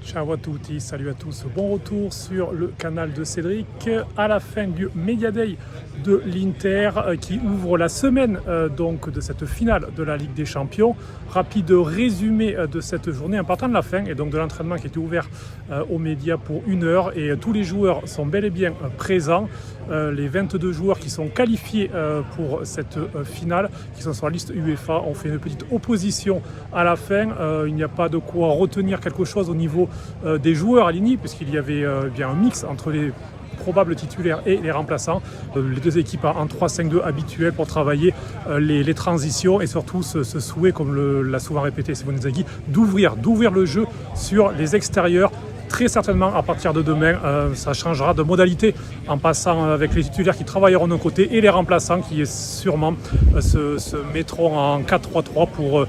Ciao à tutti, salut à tous, bon retour sur le canal de Cédric à la fin du Media Day de l'Inter qui ouvre la semaine donc de cette finale de la Ligue des Champions. Rapide résumé de cette journée en partant de la fin et donc de l'entraînement qui était ouvert aux médias pour 1 heure et tous les joueurs sont bel et bien présents. Les 22 joueurs qui sont qualifiés pour cette finale, qui sont sur la liste UEFA, ont fait une petite opposition à la fin. Il n'y a pas de quoi retenir quelque chose au niveau des joueurs alignés, puisqu'il y avait bien un mix entre les probables titulaires et les remplaçants. Les deux équipes en 3-5-2 habituelles pour travailler les transitions et surtout ce souhait, comme l'a souvent répété Simone Inzaghi, d'ouvrir le jeu sur les extérieurs. Très certainement, à partir de demain, ça changera de modalité en passant avec les titulaires qui travailleront d'un côté et les remplaçants qui sûrement se mettront en 4-3-3 pour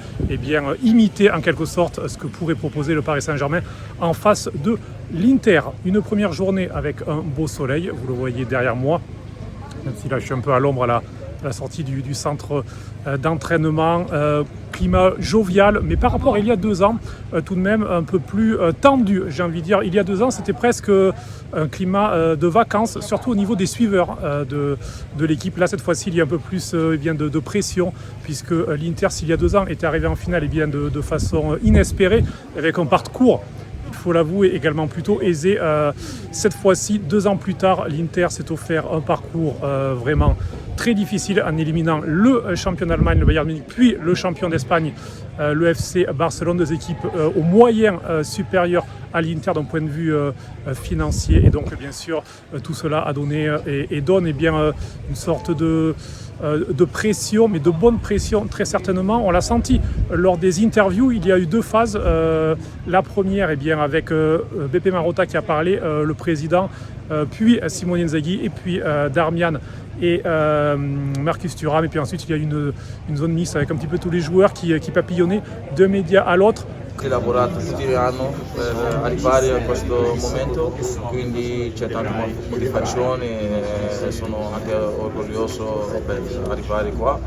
imiter en quelque sorte ce que pourrait proposer le Paris Saint-Germain en face de l'Inter. Une première journée avec un beau soleil, vous le voyez derrière moi, même si là je suis un peu à l'ombre à la sortie du centre d'entraînement. Climat jovial, mais par rapport à il y a 2 ans, tout de même un peu plus tendu, j'ai envie de dire. Il y a 2 ans, c'était presque un climat de vacances, surtout au niveau des suiveurs de l'équipe. Là, cette fois-ci, il y a un peu plus de pression, puisque l'Inter, s'il y a 2 ans, était arrivé en finale de façon inespérée, avec un parcours, il faut l'avouer, également plutôt aisé. Cette fois-ci, 2 ans plus tard, l'Inter s'est offert un parcours vraiment très difficile en éliminant le champion d'Allemagne, le Bayern Munich, puis le champion d'Espagne, le FC Barcelone, 2 équipes au moyen supérieur à l'Inter d'un point de vue financier. Et donc, bien sûr, tout cela a donné et donne une sorte de pression, mais de bonne pression très certainement. On l'a senti lors des interviews, il y a eu 2 phases. La première avec Beppe Marotta qui a parlé, le président, puis Simone Inzaghi et puis Darmian et Marcus Thuram, et puis ensuite il y a une zone mixte avec un petit peu tous les joueurs qui papillonnaient d'un média à l'autre. Lavorato tutti l'anno per arrivare a questo momento, quindi c'è tante motivazioni e sono anche orgoglioso per arrivare qua.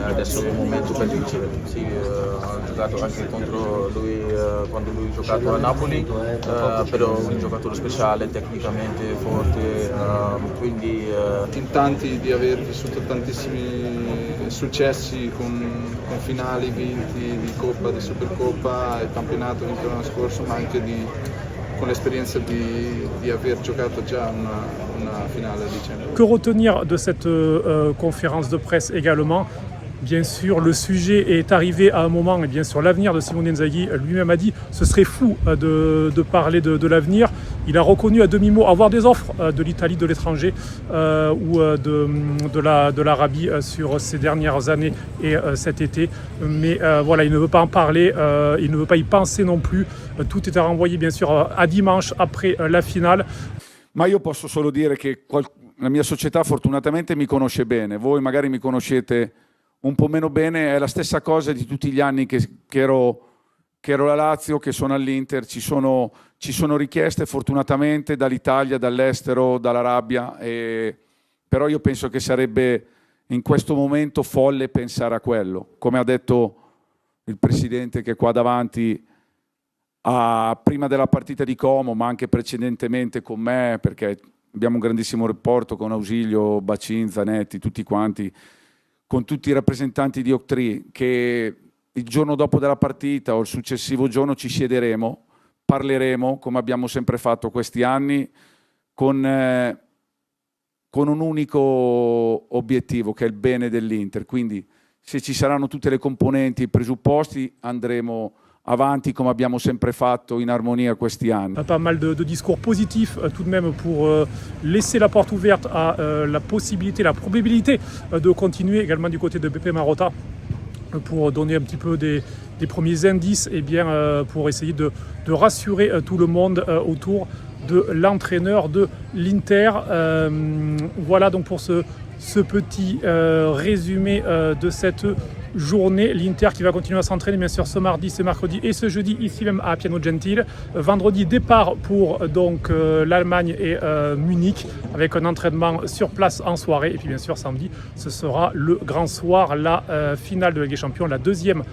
Adesso è un momento per vincere. Sì, ho giocato anche contro lui quando lui ha giocato a Napoli, però un giocatore speciale, tecnicamente forte, quindi in tanti di aver vissuto tantissimi successi con finali vinti di Coppa, di Supercoppa, il campionato vinto l'anno scorso, ma anche con l'esperienza di aver giocato già una finale a dicembre. Que retenir de cette conférence de presse également? Bien sûr, le sujet est arrivé à un moment, et bien sûr l'avenir de Simone Inzaghi. Lui-même a dit ce serait fou de parler de l'avenir. Il a reconnu à demi-mot avoir des offres de l'Italie, de l'étranger ou de l'Arabie sur ces dernières années et cet été. Mais voilà, il ne veut pas en parler, il ne veut pas y penser non plus. Tout est à renvoyer bien sûr à dimanche après la finale. Ma io posso solo dire che la mia società fortunatamente mi conosce bene, voi magari mi conoscete un po' meno bene, è la stessa cosa di tutti gli anni che ero la Lazio, che sono all'Inter, ci sono richieste fortunatamente dall'Italia, dall'estero, dall'Arabia, però io penso che sarebbe in questo momento folle pensare a quello. Come ha detto il Presidente che è qua davanti, prima della partita di Como, ma anche precedentemente con me, perché abbiamo un grandissimo rapporto con Ausilio, Bacin, Zanetti, tutti quanti, con tutti i rappresentanti di Octree, che il giorno dopo della partita o il successivo giorno ci siederemo, parleremo come abbiamo sempre fatto questi anni, con un unico obiettivo che è il bene dell'Inter. Quindi se ci saranno tutte le componenti, i presupposti, andremo avanti comme abbiamo sempre fatto in armonia questi anni. Pas mal de discours positifs tout de même pour laisser la porte ouverte à la possibilité, la probabilité de continuer également du côté de Beppe Marotta pour donner un petit peu des premiers indices pour essayer de rassurer tout le monde autour de l'entraîneur de l'Inter. Voilà donc pour ce petit résumé de cette journée. L'Inter qui va continuer à s'entraîner bien sûr ce mardi, ce mercredi et ce jeudi ici même à Piano Gentile. Vendredi départ pour donc l'Allemagne et Munich avec un entraînement sur place en soirée, et puis bien sûr samedi ce sera le grand soir, la finale de la Ligue des Champions, la deuxième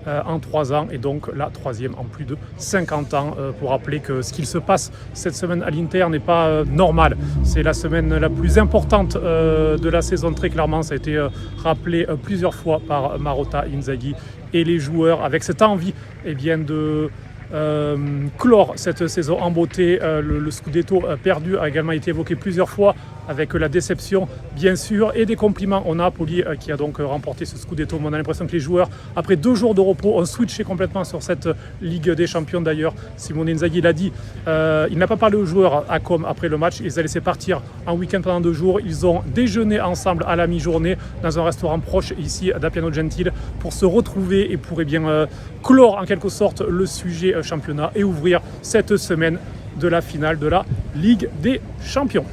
en 3 ans et donc la 3e en plus de 50 ans. Pour rappeler que ce qu'il se passe cette semaine à l'Inter n'est pas normal. C'est la semaine la plus importante de la saison, très clairement. Ça a été rappelé plusieurs fois par Marotta, Inzaghi et les joueurs, avec cette envie de clore cette saison en beauté. Le Scudetto perdu a également été évoqué plusieurs fois, avec la déception bien sûr et des compliments au Napoli qui a donc remporté ce Scudetto. On a l'impression que les joueurs, après 2 jours de repos, ont switché complètement sur cette Ligue des Champions. D'ailleurs, Simone Inzaghi l'a dit, il n'a pas parlé aux joueurs à Com après le match, il les a laissés partir en week-end pendant 2 jours. Ils ont déjeuné ensemble à la mi-journée dans un restaurant proche ici d'Appiano Gentile pour se retrouver et pour clore en quelque sorte le sujet championnat et ouvrir cette semaine de la finale de la Ligue des Champions.